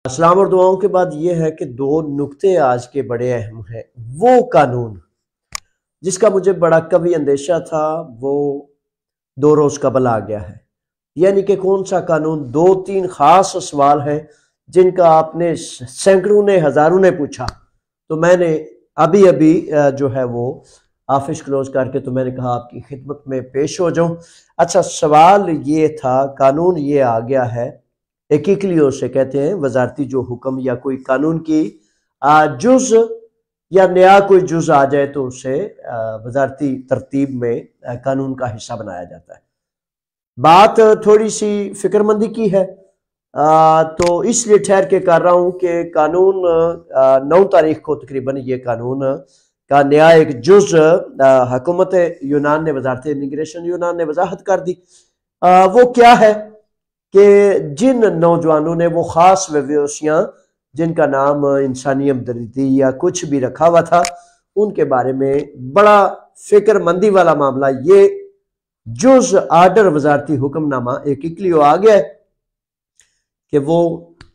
अस्सलाम और दुआओं के बाद ये है कि दो नुक्ते आज के बड़े अहम हैं। वो कानून जिसका मुझे बड़ा कभी अंदेशा था वो 2 रोज कबल आ गया है। यानी कि कौन सा कानून? 2-3 खास सवाल हैं जिनका आपने सैकड़ों ने हजारों ने पूछा, तो मैंने अभी अभी जो है वो ऑफिस क्लोज करके तो मैंने कहा आपकी खिदमत में पेश हो जाऊं। अच्छा, सवाल ये था, कानून ये आ गया है, एकिकलियो से कहते हैं वजारती जो हुक्म या कोई कानून की जुज या नया कोई जुज आ जाए तो उसे वजारती तरतीब में कानून का हिस्सा बनाया जाता है। बात थोड़ी सी फिक्रमंदी की है, तो इसलिए ठहर के कर रहा हूं कि कानून 9 तारीख को तकरीबन ये कानून का नया एक जुज हुकूमत यूनान ने, वजारत इमिग्रेशन यूनान ने वजाहत कर दी। वो क्या है कि जिन नौजवानों ने वो खास वेवसियां जिनका नाम इंसानी हमदर्दी या कुछ भी रखा हुआ था, उनके बारे में बड़ा फिक्रमंदी वाला मामला, ये जुज आर्डर वजारती हुक्मनामा एकिकलियो आ गया है कि वो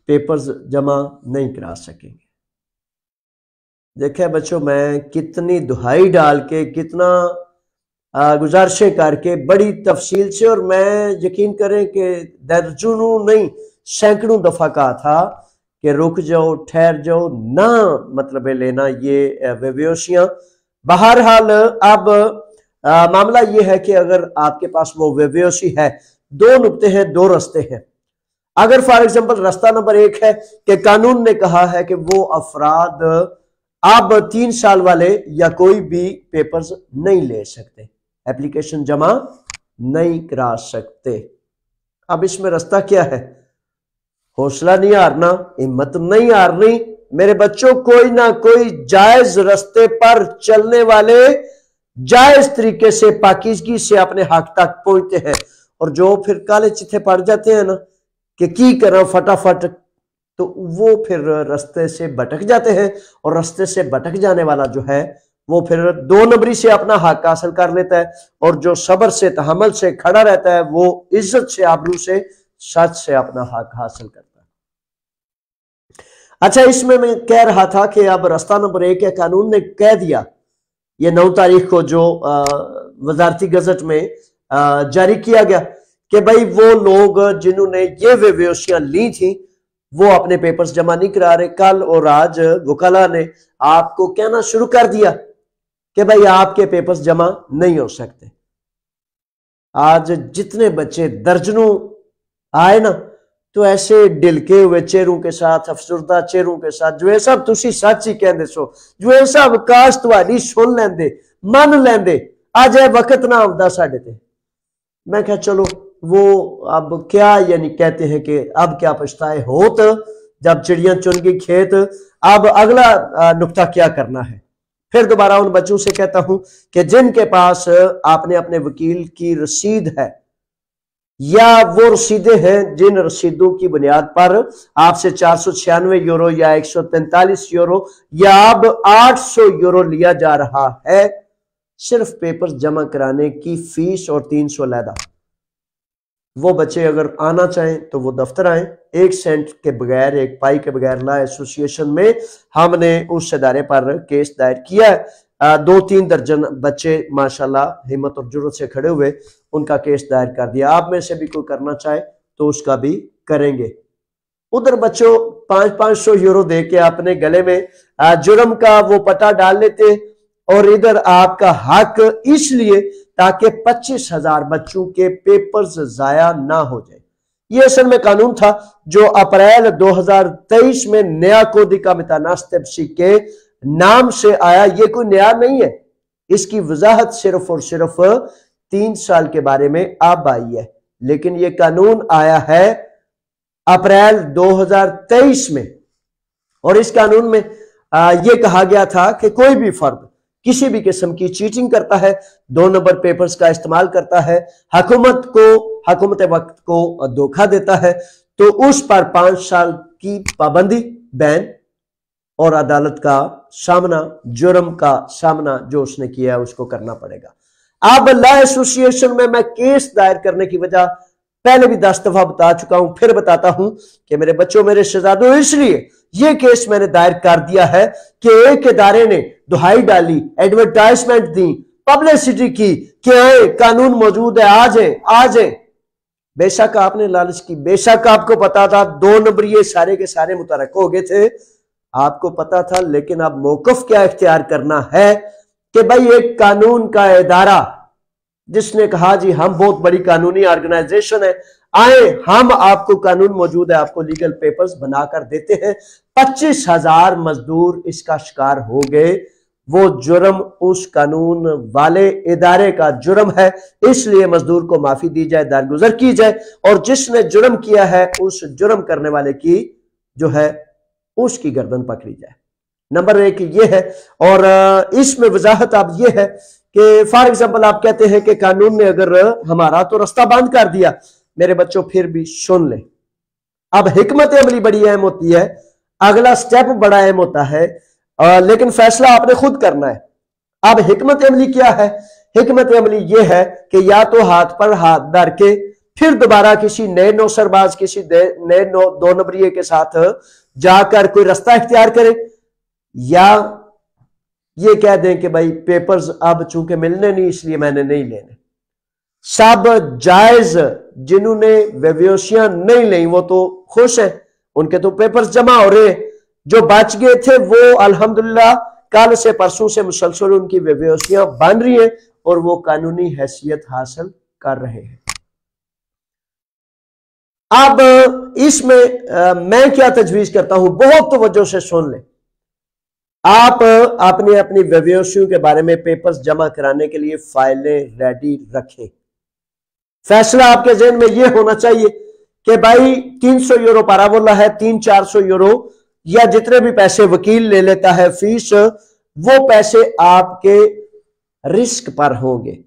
पेपर्स जमा नहीं करा सकेंगे। देखे बच्चों, मैं कितनी दुहाई डाल के, कितना गुजारिशें करके, बड़ी तफसील से, और मैं यकीन करें कि दर्जनों नहीं सैकड़ों दफा कहा था कि रुक जाओ, ठहर जाओ, ना मतलब है लेना ये वेव्योसियां। बहरहाल अब मामला ये है कि अगर आपके पास वो वेव्योसी है, 2 नुक्ते हैं, 2 रास्ते हैं। अगर फॉर एग्जांपल रास्ता नंबर 1 है कि कानून ने कहा है कि वो अफराद अब 3 साल वाले या कोई भी पेपर्स नहीं ले सकते, एप्लीकेशन जमा नहीं करा सकते। अब इसमें रास्ता क्या है? हौसला नहीं हारना, हिम्मत नहीं हारनी मेरे बच्चों। कोई ना कोई जायज रास्ते पर चलने वाले जायज तरीके से पाकीज़गी से अपने हक तक पहुंचते हैं, और जो फिर काले चिट्ठे पड़ जाते हैं ना कि की करो फटाफट, तो वो फिर रास्ते से भटक जाते हैं, और रास्ते से भटक जाने वाला जो है वो फिर 2 नंबरी से अपना हक हासिल कर लेता है, और जो सब्र से तहम्मुल से खड़ा रहता है वो इज्जत से, आबरू से, सच से अपना हक हासिल करता है। अच्छा, इसमें मैं कह रहा था कि अब रास्ता नंबर 1 है, कानून ने कह दिया ये 9 तारीख को जो वजारती गजट में जारी किया गया कि भाई वो लोग जिन्होंने ये वेव्योसियां ली थी वो अपने पेपर्स जमा नहीं करा रहे। कल और आज वकाला ने आपको कहना शुरू कर दिया कि भाई आपके पेपर्स जमा नहीं हो सकते। आज जितने बच्चे दर्जनों आए ना, तो ऐसे ढिलके हुए चेहरों के साथ, अफसरदा चेहरों के साथ, जो है सब तुसी सच ही कहंदे सो, जो है सब काश तुहाडी सुन लेंदे, मन लेंदे, आज है वक्त ना आउंदा साडे ते। मैं कहा चलो वो अब क्या, यानी कहते हैं कि अब क्या पछताए होत जब चिड़ियां चुन गई खेत। अब अगला नुक्ता क्या करना है? फिर दोबारा उन बच्चों से कहता हूं कि जिनके पास आपने अपने वकील की रसीद है, या वो रसीदें हैं जिन रसीदों की बुनियाद पर आपसे 496 यूरो या 143 यूरो या अब 800 यूरो लिया जा रहा है सिर्फ पेपर जमा कराने की फीस और 300 लैदा। वो बच्चे अगर आना चाहें तो वो दफ्तर आए, 1 सेंट के बगैर, 1 पाई के बगैर। ला एसोसिएशन में हमने उस इदारे पर केस दायर किया है। 2-3 दर्जन बच्चे माशाल्लाह हिम्मत और जुर्रत से खड़े हुए उनका केस दायर कर दिया। आप में से भी कोई करना चाहे तो उसका भी करेंगे। उधर बच्चों 500-500 यूरो दे के अपने गले में जुर्म का वो पट्टा डाल लेते, और इधर आपका हक इसलिए ताकि 25,000 बच्चों के पेपर्स जाया ना हो जाए। ये असल में कानून था जो अप्रैल 2023 में नया कोदी का मितानास्तब्सी के नाम से आया। ये कोई नया नहीं है, इसकी वजाहत सिर्फ और सिर्फ 3 साल के बारे में अब आई है, लेकिन ये कानून आया है अप्रैल 2023 में। और इस कानून में ये कहा गया था कि कोई भी फर्द किसी भी किस्म की चीटिंग करता है, 2 नंबर पेपर्स का इस्तेमाल करता है, हुकूमत वक्त को धोखा देता है, तो उस पर 5 साल की पाबंदी, बैन और अदालत का सामना, जुर्म का सामना जो उसने किया है उसको करना पड़ेगा। अब ला एसोसिएशन में मैं केस दायर करने की वजह पहले भी 10 दफा बता चुका हूं, फिर बताता हूं कि मेरे बच्चों, मेरे शहजादों, इसलिए यह केस मैंने दायर कर दिया है कि एक इदारे ने दुहाई डाली, एडवर्टाइजमेंट दी, पब्लिसिटी की कि आए, कानून मौजूद है, आ जाए, आ जाए। बेशक आपने लालच की, बेशक आपको पता था 2 नंबर ये सारे के सारे मुतरक हो गए थे, आपको पता था, लेकिन अब मौकफ क्या इख्तियार करना है कि भाई एक कानून का इदारा जिसने कहा जी हम बहुत बड़ी कानूनी ऑर्गेनाइजेशन है, आए, हम आपको कानून मौजूद है, आपको लीगल पेपर्स बनाकर देते हैं। 25,000 मजदूर इसका शिकार हो गए। वो जुर्म उस कानून वाले इदारे का जुर्म है, इसलिए मजदूर को माफी दी जाए, दरगुजर की जाए, और जिसने जुर्म किया है उस जुर्म करने वाले की जो है उसकी गर्दन पकड़ी जाए। नंबर 1 ये है। और इसमें वजाहत अब ये है कि फॉर एग्जाम्पल आप कहते हैं कि कानून ने अगर हमारा तो रास्ता बंद कर दिया, मेरे बच्चों फिर भी सुन ले, अब हिकमत अमली बड़ी अहम होती है, अगला स्टेप बड़ा अहम होता है, लेकिन फैसला आपने खुद करना है। अब हिकमत अमली क्या है? हिकमत अमली यह है कि या तो हाथ पर हाथ धर के फिर दोबारा किसी नए नौसरबाज, किसी नए 2 नंबरिए के साथ जाकर कोई रास्ता इख्तियार करें, या ये कह दें कि भाई पेपर्स अब चूंकि मिलने नहीं इसलिए मैंने नहीं लेने। सब जायज, जिन्होंने व्यवसायियां नहीं ली वो तो खुश हैं, उनके तो पेपर्स जमा हो रहे हैं। जो बच गए थे वो अल्हम्दुलिल्लाह कल से परसों से मुसलसल उनकी व्यवसायियां बन रही हैं और वो कानूनी हैसियत हासिल कर रहे हैं। अब इसमें मैं क्या तजवीज करता हूं, बहुत तवज्जो से सुन लें। आप अपने अपनी व्यवसायों के बारे में पेपर्स जमा कराने के लिए फाइलें रेडी रखें। फैसला आपके जहन में यह होना चाहिए कि भाई 300 यूरो पारावोला है, 300-400 यूरो या जितने भी पैसे वकील ले लेता है फीस, वो पैसे आपके रिस्क पर होंगे।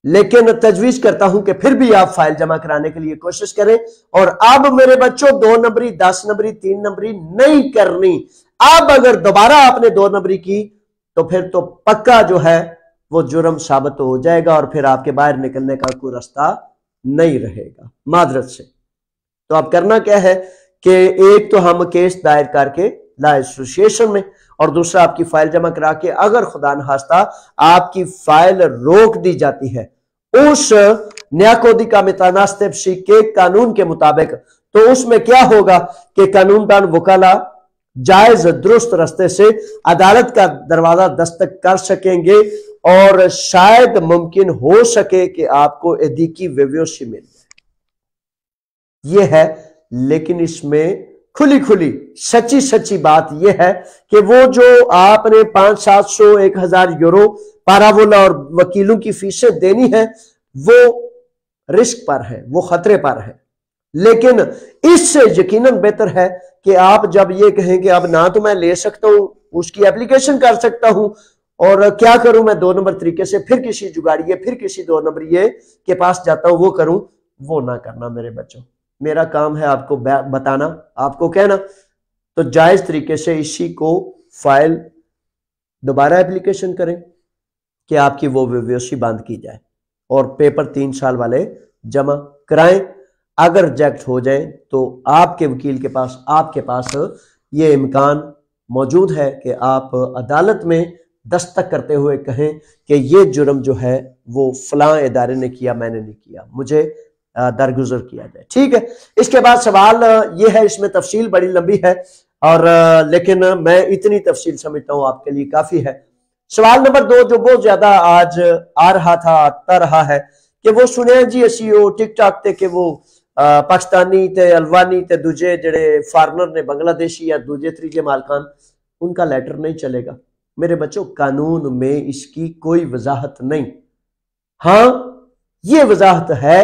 लेकिन तजवीज करता हूं कि फिर भी आप फाइल जमा कराने के लिए कोशिश करें। और अब मेरे बच्चों 2 नंबरी, 10 नंबरी, 3 नंबरी नहीं करनी। अब अगर दोबारा आपने 2 नंबरी की तो फिर तो पक्का जो है वो जुर्म साबित हो जाएगा और फिर आपके बाहर निकलने का कोई रास्ता नहीं रहेगा मादरत से। तो अब करना क्या है कि एक तो हम केस दायर करके ला एसोसिएशन में, और दूसरा आपकी फाइल जमा करा के अगर खुदा न खास्ता आपकी फाइल रोक दी जाती है उस न्याकोदी का मितानास्तेबशी के कानून के मुताबिक, तो उसमें क्या होगा कि कानूनदान वकाला जायज दुरुस्त रास्ते से अदालत का दरवाजा दस्तक कर सकेंगे और शायद मुमकिन हो सके कि आपको एदीकी व्यवसाय मिल जाए। यह है, लेकिन इसमें खुली खुली सच्ची सच्ची बात यह है कि वो जो आपने 500-700 1000 यूरो पारावोला और वकीलों की फीसें देनी है वो रिस्क पर है, वो खतरे पर है। लेकिन इससे यकीनन बेहतर है कि आप जब ये कहें कि अब ना तो मैं ले सकता हूं, उसकी एप्लीकेशन कर सकता हूं, और क्या करूं मैं 2 नंबर तरीके से फिर किसी जुगाड़िए, फिर किसी 2 नंबरिए के पास जाता हूं, वो करूं, वो ना करना मेरे बच्चों। मेरा काम है आपको बताना, आपको कहना। तो जायज तरीके से इसी को फाइल दोबारा एप्लीकेशन करें कि आपकी वो व्यवसाय बंद की जाए और पेपर 3 साल वाले जमा कराएं। अगर रिजेक्ट हो जाए तो आपके वकील के पास, आपके पास ये इम्कान मौजूद है कि आप अदालत में दस्तक करते हुए कहें कि ये जुर्म जो है वो फलां इदारे ने किया, मैंने नहीं किया, मुझे दरगुजर किया जाए। ठीक है। इसके बाद सवाल ये है, इसमें तफसील बड़ी लंबी है और लेकिन मैं इतनी तफसील समझता हूं आपके लिए काफी है। सवाल नंबर 2 जो बहुत ज्यादा आज आ रहा था, आता रहा है कि वो सुने जी असी वो टिकटॉक ते कि वो पाकिस्तानी ते अल्बानी ते दूजे जड़े फॉरनर ने, बांग्लादेशी या दूजे त्रीजे मालकान, उनका लेटर नहीं चलेगा। मेरे बच्चों, कानून में इसकी कोई वजाहत नहीं। हाँ, ये वजाहत है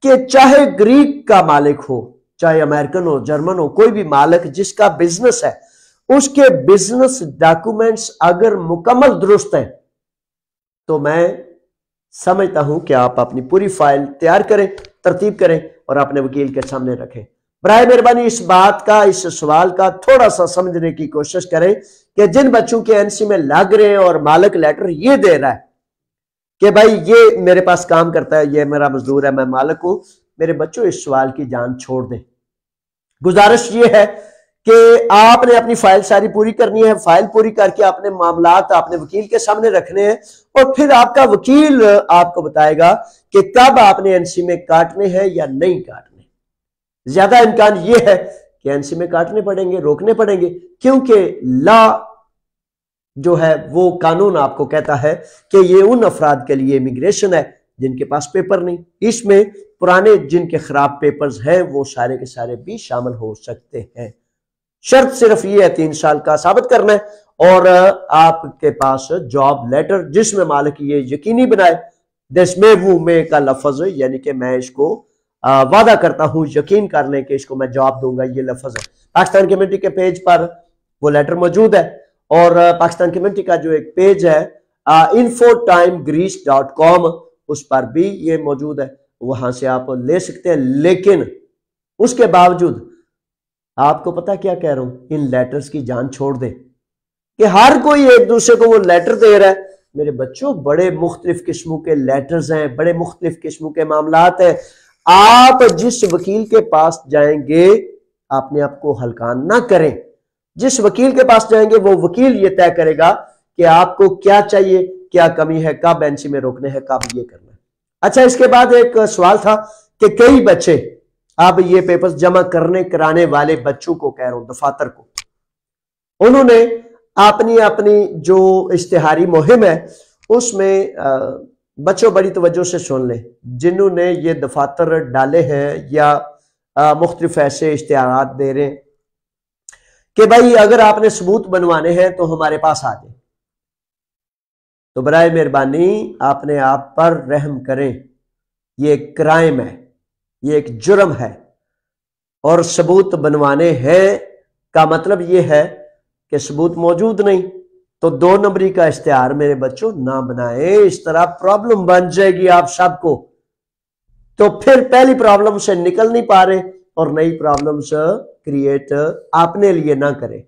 कि चाहे ग्रीक का मालिक हो, चाहे अमेरिकन हो, जर्मन हो, कोई भी मालिक जिसका बिजनेस है, उसके बिजनेस डॉक्यूमेंट्स अगर मुकम्मल दुरुस्त हैं तो मैं समझता हूं कि आप अपनी पूरी फाइल तैयार करें, तरतीब करें और अपने वकील के सामने रखें। बराए मेहरबानी इस बात का, इस सवाल का थोड़ा सा समझने की कोशिश करें कि जिन बच्चों के एनसी में लग रहे हैं और मालिक लेटर ये दे रहा है कि भाई ये मेरे पास काम करता है, ये मेरा मजदूर है, मैं मालिक हूं, मेरे बच्चों इस सवाल की जान छोड़ दें। गुजारिश ये है कि आपने अपनी फाइल सारी पूरी करनी है, फाइल पूरी करके अपने मामलात अपने वकील के सामने रखने हैं और फिर आपका वकील आपको बताएगा कि कब आपने एनसी में काटने हैं या नहीं काटने। ज्यादा इम्कान यह है कि एनसी में काटने पड़ेंगे, रोकने पड़ेंगे, क्योंकि लॉ जो है वो कानून आपको कहता है कि ये उन अफराद के लिए इमिग्रेशन है जिनके पास पेपर नहीं। इसमें पुराने जिनके खराब पेपर्स हैं वो सारे के सारे भी शामिल हो सकते हैं। शर्त सिर्फ ये है 3 साल का साबित करना है और आपके पास जॉब लेटर जिसमें मालिक ये यकीनी बनाए, दिस में वो में का लफ्ज यानी कि मैं इसको वादा करता हूं, यकीन कर लें कि इसको मैं जॉब दूंगा, ये लफ्ज है। पाकिस्तान कम्युनिटी के पेज पर वो लेटर मौजूद है और पाकिस्तान कम्युनिटी का जो एक पेज है infotimegreece.com उस पर भी ये मौजूद है, वहां से आप ले सकते हैं। लेकिन उसके बावजूद आपको पता क्या कह रहा हूं, इन लेटर्स की जान छोड़ दे कि हर कोई एक दूसरे को वो लेटर दे रहा है। मेरे बच्चों बड़े मुख्तलिफ किस्मों के लेटर्स हैं, बड़े मुख्तलिफ किस्मों के मामलात हैं। आप जिस वकील के पास जाएंगे अपने आप को हल्कान ना करें। जिस वकील के पास जाएंगे वो वकील ये तय करेगा कि आपको क्या चाहिए, क्या कमी है, कब एनसी में रोकने हैं, कब ये करना है। अच्छा, इसके बाद एक सवाल था कि कई बच्चे, अब ये पेपर्स जमा करने कराने वाले बच्चों को कह रहा हूं, दफातर को, उन्होंने अपनी अपनी जो इश्तिहारी मुहिम है उसमें बच्चों बड़ी तवज्जो से सुन लें, जिन्होंने ये दफातर डाले हैं या मुख्तलिफ ऐसे इश्तिहारात दे रहे हैं कि भाई अगर आपने सबूत बनवाने हैं तो हमारे पास आ जाए, तो बराए मेहरबानी अपने आप पर रहम करें। ये एक क्राइम है, ये एक जुर्म है और सबूत बनवाने हैं का मतलब ये है कि सबूत मौजूद नहीं तो 2 नंबरी का इश्तिहार मेरे बच्चों ना बनाएं। इस तरह प्रॉब्लम बन जाएगी आप सबको, तो फिर पहली प्रॉब्लम से निकल नहीं पा रहे और नई प्रॉब्लम्स क्रिएट अपने लिए ना करें।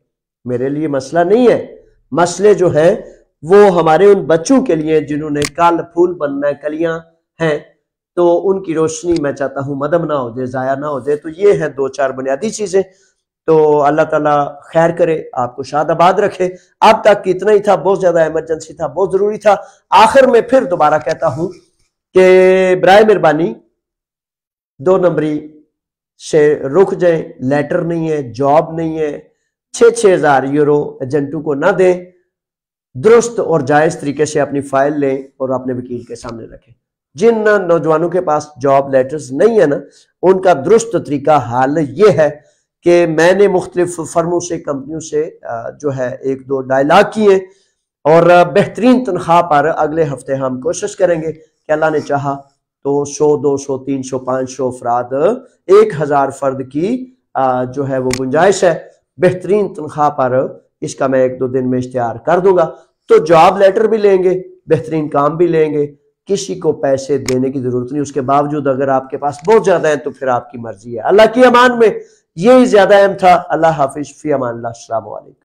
मेरे लिए मसला नहीं है, मसले जो है वो हमारे उन बच्चों के लिए जिन्होंने कल फूल बनना है, कलियां हैं, तो उनकी रोशनी मैं चाहता हूं मदम ना हो जाए, जाया ना हो जाए। तो ये है 2-4 बुनियादी चीजें। तो अल्लाह ताला खैर करे, आपको शाद आबाद रखे। अब तक इतना ही था, बहुत ज्यादा इमरजेंसी था, बहुत जरूरी था। आखिर में फिर दोबारा कहता हूं कि बराए मेहरबानी 2 नंबरी से रुक जाए। लेटर नहीं है, जॉब नहीं है, 6-6 हज़ार यूरो एजेंटों को ना दें। दुरुस्त और जायज तरीके से अपनी फाइल लें और अपने वकील के सामने रखें। जिन नौजवानों के पास जॉब लेटर्स नहीं है ना, उनका दुरुस्त तरीका हाल ये है कि मैंने मुख्तलिफ फर्मों से, कंपनियों से जो है 1-2 डायलॉग किए और बेहतरीन तनख्वाह पर अगले हफ्ते हम कोशिश करेंगे कि अल्लाह ने चाहा तो 100, 200, 300, 500 अफराद, 1000 फर्द की जो है वो गुंजाइश है। बेहतरीन तनख्वाह पर इसका मैं 1-2 दिन में इश्तिहार कर दूंगा। तो जॉब लेटर भी लेंगे, बेहतरीन काम भी लेंगे, किसी को पैसे देने की जरूरत नहीं। उसके बावजूद अगर आपके पास बहुत ज्यादा है तो फिर आपकी मर्जी है। अल्लाह की अमान में यही ज्यादा अहम था। अल्लाह हाफिज, फी अमान अल्लाह, अस्सलाम वालेकुम।